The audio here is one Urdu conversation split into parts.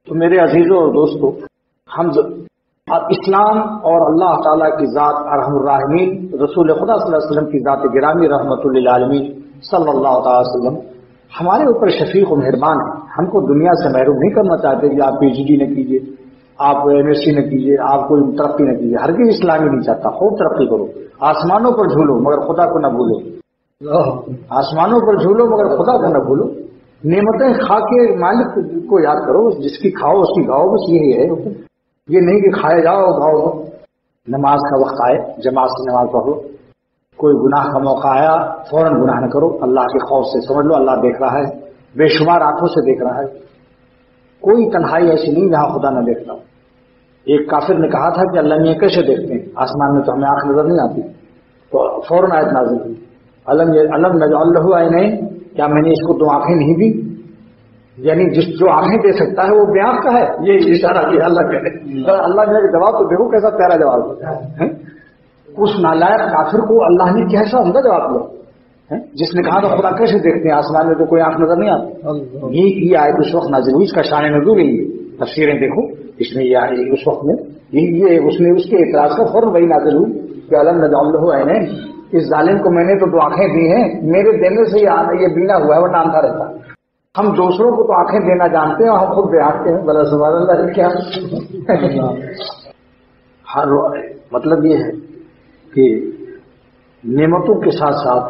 تو میرے عزیزوں اور دوستوں، ہم اسلام اور اللہ تعالیٰ کی ذات ارحم الراحمین رسول خدا صلی اللہ علیہ وسلم کی ذات گرامی رحمت للعالمین صلی اللہ تعالی وسلم ہمارے اوپر شفیق و مہربان ہے. ہم کو دنیا سے محروم نہیں کرنا چاہتے کہ آپ پی ایچ ڈی نہ کیجیے، آپ MSc نہ کیجیے، آپ کوئی ترقی نہ کیجیے. ہر کوئی اسلامی نہیں چاہتا. خوب ترقی کرو، آسمانوں پر جھولو مگر خدا کو نہ بھولو. آسمانوں پر جھولو مگر خدا کو نہ بھولو. نعمتیں کھا کے مالک کو یاد کرو، جس کی کھاؤ اس کی کھاؤ، بس یہی ہے. یہ نہیں کہ کھائے جاؤ کھاؤ. نماز کا وقت آئے جماعت سے نماز پڑھو. کوئی گناہ کا موقع آیا فوراً گناہ نہ کرو. اللہ کے خوف سے سمجھ لو اللہ دیکھ رہا ہے، بے شمار آنکھوں سے دیکھ رہا ہے. کوئی تنہائی ایسی نہیں جہاں خدا نہ دیکھتا. ایک کافر نے کہا تھا کہ اللہ میاں کیسے دیکھتے ہیں، آسمان میں تو ہمیں آنکھ نظر نہیں آتی. تو فوراً آیت نازل ہوئی، علم نجعل لہ عینین، کیا میں نے اس کو 2 آنکھیں نہیں دی؟ یعنی جو آنکھیں دے سکتا ہے وہ بے آنکھ کا ہے. یہ اشارہ کیا اللہ کہتے. اللہ نے جواب تو دیکھو کیسا پیارا جواب ہے. اس نالائق کافر کو اللہ نے کیسا عمدہ جواب دیا، جس نے کہا تو خدا کیسے دیکھتے ہیں، آسمان میں تو کوئی آنکھ نظر نہیں آتی. یہ آیت اس وقت نازل ہوئی، اس کا شان نزول ہے. تفسیریں دیکھو، اس میں یہ آئی اس وقت میں یہ اس نے اس کے اعتراض کا فوراً وہی نازل ہوئی کہ علم نجعل لہ عینین، اس ظالم کو میں نے تو 2 آنکھیں دی ہیں، میرے دینے سے یہ بینا ہوا ہے، وہ نامتا رہتا. ہم دوسروں کو تو آنکھیں دینا جانتے ہیں اور ہم خود دیہاتے ہیں. بلا سبحان اللہ. کیا ہر مطلب یہ ہے کہ نعمتوں کے ساتھ ساتھ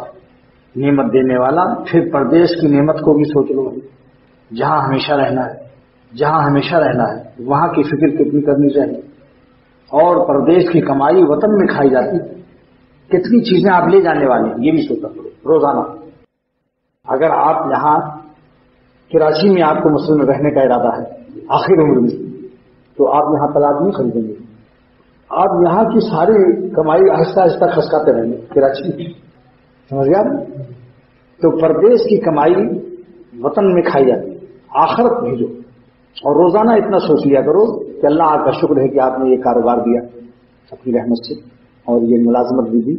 نعمت دینے والا. پھر پردیس کی نعمت کو بھی سوچ لو. جہاں ہمیشہ رہنا ہے وہاں کی فکر کتنی کرنی چاہیے. اور پردیس کی کمائی وطن میں کھائی جاتی، کتنی چیزیں آپ لے جانے والے ہیں یہ بھی سوچا کرو روزانہ. اگر آپ یہاں کراچی میں آپ کو مثلاً رہنے کا ارادہ ہے آخر عمر میں، تو آپ یہاں پلاٹ نہیں خریدیں گے. آپ یہاں کی ساری کمائی آہستہ آہستہ کھسکاتے رہیں گے کراچی میں. سمجھ گیا؟ تو پردیس کی کمائی وطن میں کھائی جاتی، آخرت بھیجو. اور روزانہ اتنا سوچ لیا کرو کہ اللہ آپ کا شکر ہے کہ آپ نے یہ کاروبار دیا اپنی رحمت سے اور یہ ملازمت بھی دی.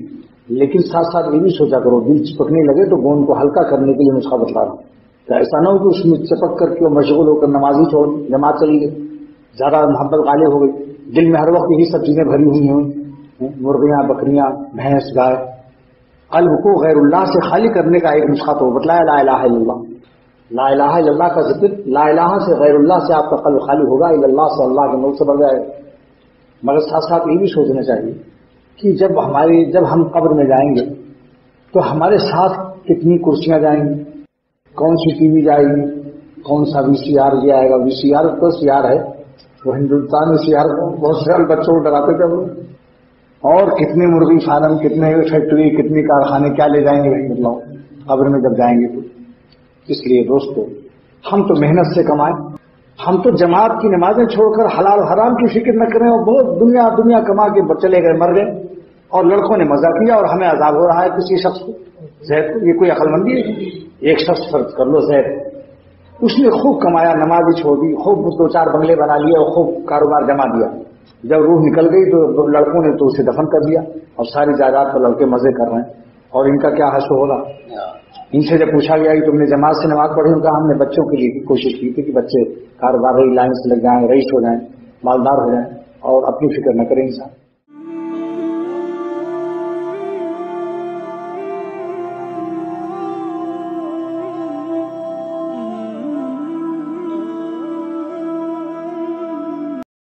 لیکن ساتھ ساتھ یہ بھی سوچا کرو دل چپکنے لگے تو گون کو ہلکا کرنے کے لیے نسخہ بتلا رہا ہوں. تو ایسا نہ ہو کہ اس میں چپک کر کے مشغول ہو کر نمازی چھوڑ جماعت چلی گئی، زیادہ محبت غالب ہو گئی، دل میں ہر وقت یہی سب چیزیں بھری ہوئی ہیں، مرغیاں بکریاں بھینس گائے. قلب کو غیر اللہ سے خالی کرنے کا ایک نسخہ تو بتلایا، لا الہ الا اللہ. لا الہ الا اللہ کا ذکر، لا الہ سے غیر اللہ سے آپ کا قلب خالی ہوگا، الا اللہ سے اللہ کے ملک سے بڑھ جائے. مگر ساتھ ساتھ یہ بھی سوچنا چاہیے کہ جب ہم قبر میں جائیں گے تو ہمارے ساتھ کتنی کرسیاں جائیں گی، کون سی ٹی وی جائے گی، کون سا VCR جائے گا. VCR تو CR ہے، وہ ہندوستان میں CR بہت سارے بچوں کو ڈراتے تھے. اور کتنے مرغی فارم، کتنے فیکٹری، کتنے کارخانے کیا لے جائیں گے مطلب قبر میں جب جائیں گے تو. اس لیے دوستو ہم تو محنت سے کمائیں، ہم تو جماعت کی نمازیں چھوڑ کر حلال حرام کی فکر نہ کریں اور بہت دنیا کما کے چلے گئے مر گئے. اور لڑکوں نے مزہ کیا اور ہمیں عذاب ہو رہا ہے کسی شخص کو، زید کو. یہ کوئی عقل مندی ہے؟ ایک شخص فرض کر لو زید، اس نے خوب کمایا، نماز بھی چھوڑ دی، خوب 2-4 بنگلے بنا لیے اور خوب کاروبار جما دیا. جب روح نکل گئی تو لڑکوں نے تو اسے دفن کر دیا اور ساری جائیداد پر لڑکے مزے کر رہے ہیں. اور ان کا کیا حشر ہوگا؟ ان سے جب پوچھا گیا کہ تم نے جماعت سے نماز پڑھی، ان کا ہم نے بچوں کے لیے کوشش کی تھی کہ بچے کاروباری لائن سے لگ جائیں، رئیس ہو جائیں، مالدار ہو جائیں اور اپنی فکر نہ کریں انسان.